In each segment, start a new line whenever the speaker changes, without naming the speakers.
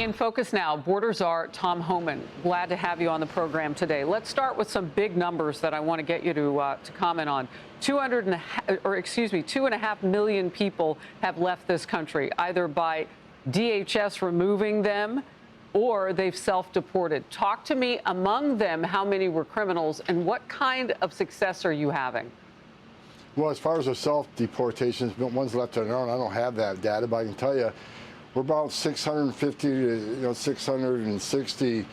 In focus now, border czar Tom Homan. Glad to have you on the program today. Let's start with some big numbers that I want to get you to comment on. 2.5 million people have left this country, either by DHS removing them or they've self-deported. Talk to me, among them, how many were criminals and what kind of success are you having?
Well, as far as the self-deportations, ones left on their own, I don't have that data, but I can tell you we're about 650 to 660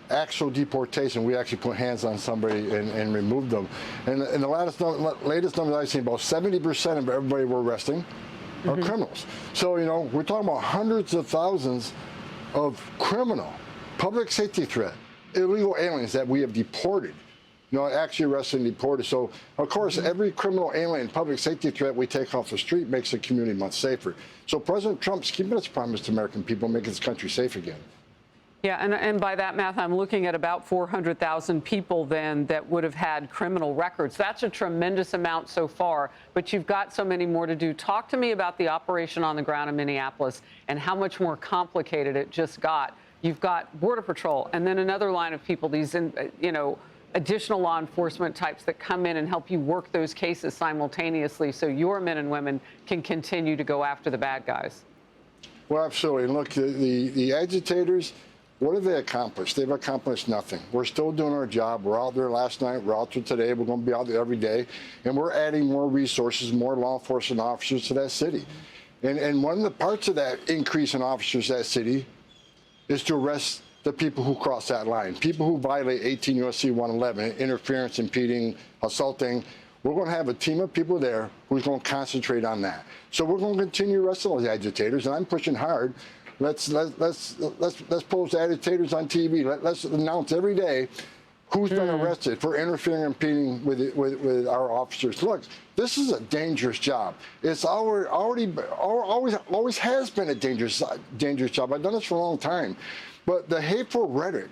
actual deportation. We actually put hands on somebody and removed them. And the latest numbers I've seen, about 70% of everybody we're arresting are criminals. So, we're talking about hundreds of thousands of criminal, public safety threat, illegal aliens that we have deported. Actually arrested and deported. So, of course, every criminal alien, public safety threat we take off the street makes the community much safer. So President Trump's keeping his promise to American people, making this country safe again.
Yeah, and by that math, I'm looking at about 400,000 people then that would have had criminal records. That's a tremendous amount so far, but you've got so many more to do. Talk to me about the operation on the ground in Minneapolis and how much more complicated it just got. You've got Border Patrol and then another line of people, these, additional law enforcement types that come in and help you work those cases simultaneously so your men and women can continue to go after the bad guys.
Well, absolutely. And look, the agitators, what have they accomplished? They've accomplished nothing. We're still doing our job. We're out there last night. We're out there today. We're going to be out there every day. And we're adding more resources, more law enforcement officers to that city. And one of the parts of that increase in officers to that city is to arrest the people who cross that line, people who violate 18 U.S.C. 111, interference, impeding, assaulting. We're going to have a team of people there who's going to concentrate on that. So we're going to continue arresting those agitators, and I'm pushing hard. Let's post agitators on TV. Let's announce every day who's been arrested for interfering and impeding with our officers. Look, this is a dangerous job. It's always has been a dangerous job. I've done this for a long time. But the hateful rhetoric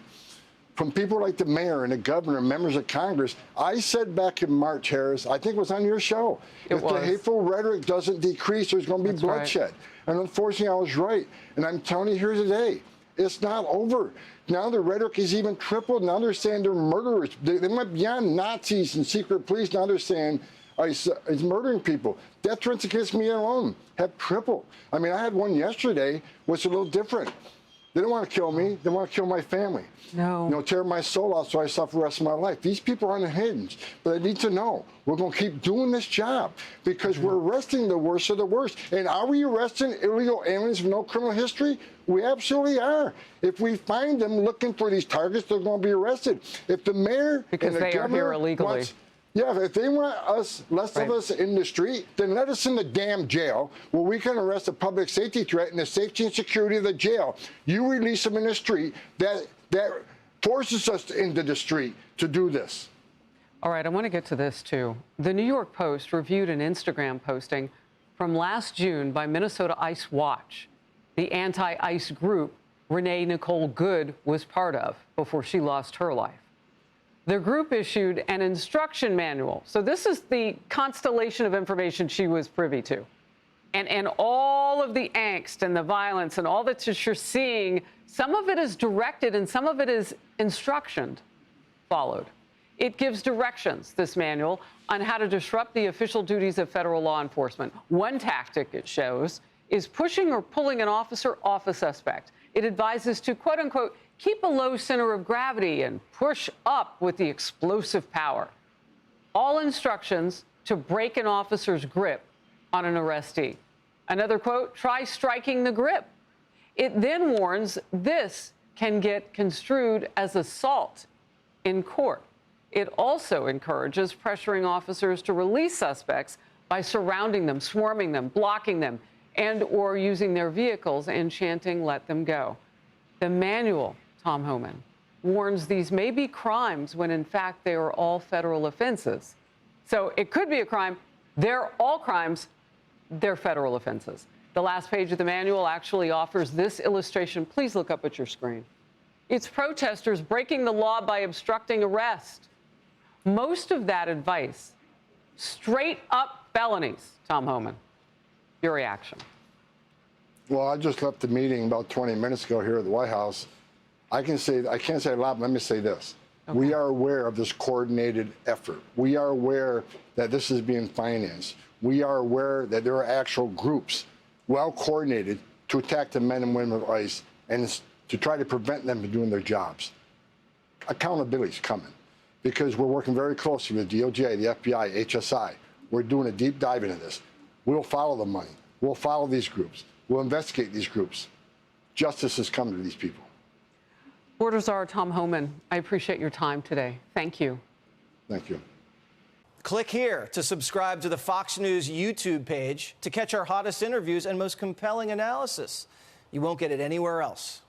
from people like the mayor and the governor and members of Congress, I said back in March, Harris, I think it was on your show, if the hateful rhetoric doesn't decrease, there's going to be bloodshed. Right. And unfortunately, I was right. And I'm telling you here today, it's not over. Now the rhetoric is even tripled. Now they're saying they're murderers. They went beyond Nazis and secret police. Now they're saying he's murdering people. Death threats against me alone have tripled. I mean, I had one yesterday, which is a little different. They don't want to kill me. They want to kill my family.
No.
Tear my soul out so I suffer the rest of my life. These people are unhinged, but they need to know we're going to keep doing this job because we're arresting the worst of the worst. And are we arresting illegal aliens with no criminal history? We absolutely are. If we find them looking for these targets, they're going to be arrested. If the mayor
because
and the
they are here illegally.
If they want less of us in the street, then let us in the damn jail where we can arrest a public safety threat and the safety and security of the jail. You release them in the street, that forces us into the street to do this.
All right, I want to get to this, too. The New York Post reviewed an Instagram posting from last June by Minnesota ICE Watch, the anti-ICE group Renee Nicole Good was part of before she lost her life. The group issued an instruction manual. So this is the constellation of information she was privy to. And all of the angst and the violence and all that you're seeing, some of it is directed and some of it is instructioned, followed. It gives directions, this manual, on how to disrupt the official duties of federal law enforcement. One tactic it shows is pushing or pulling an officer off a suspect. It advises to, quote unquote, keep a low center of gravity and push up with the explosive power. All instructions to break an officer's grip on an arrestee. Another quote, try striking the grip. It then warns this can get construed as assault in court. It also encourages pressuring officers to release suspects by surrounding them, swarming them, blocking them, and or using their vehicles and chanting, let them go. The manual, Tom Homan, warns these may be crimes when in fact they are all federal offenses. So it could be a crime. They're all crimes. They're federal offenses. The last page of the manual actually offers this illustration. Please look up at your screen. It's protesters breaking the law by obstructing arrest. Most of that advice, straight up felonies, Tom Homan. Your reaction?
Well, I just left the meeting about 20 minutes ago here at the White House. I can't say a lot, but let me say this. Okay. We are aware of this coordinated effort. We are aware that this is being financed. We are aware that there are actual groups, well coordinated, to attack the men and women of ICE and to try to prevent them from doing their jobs. Accountability is coming because we're working very closely with DOJ, the FBI, HSI. We're doing a deep dive into this. We'll follow the money. We'll follow these groups. We'll investigate these groups. Justice is coming to these people.
Border Czar Tom Homan, I appreciate your time today. Thank you.
Thank you.
Click here to subscribe to the Fox News YouTube page to catch our hottest interviews and most compelling analysis. You won't get it anywhere else.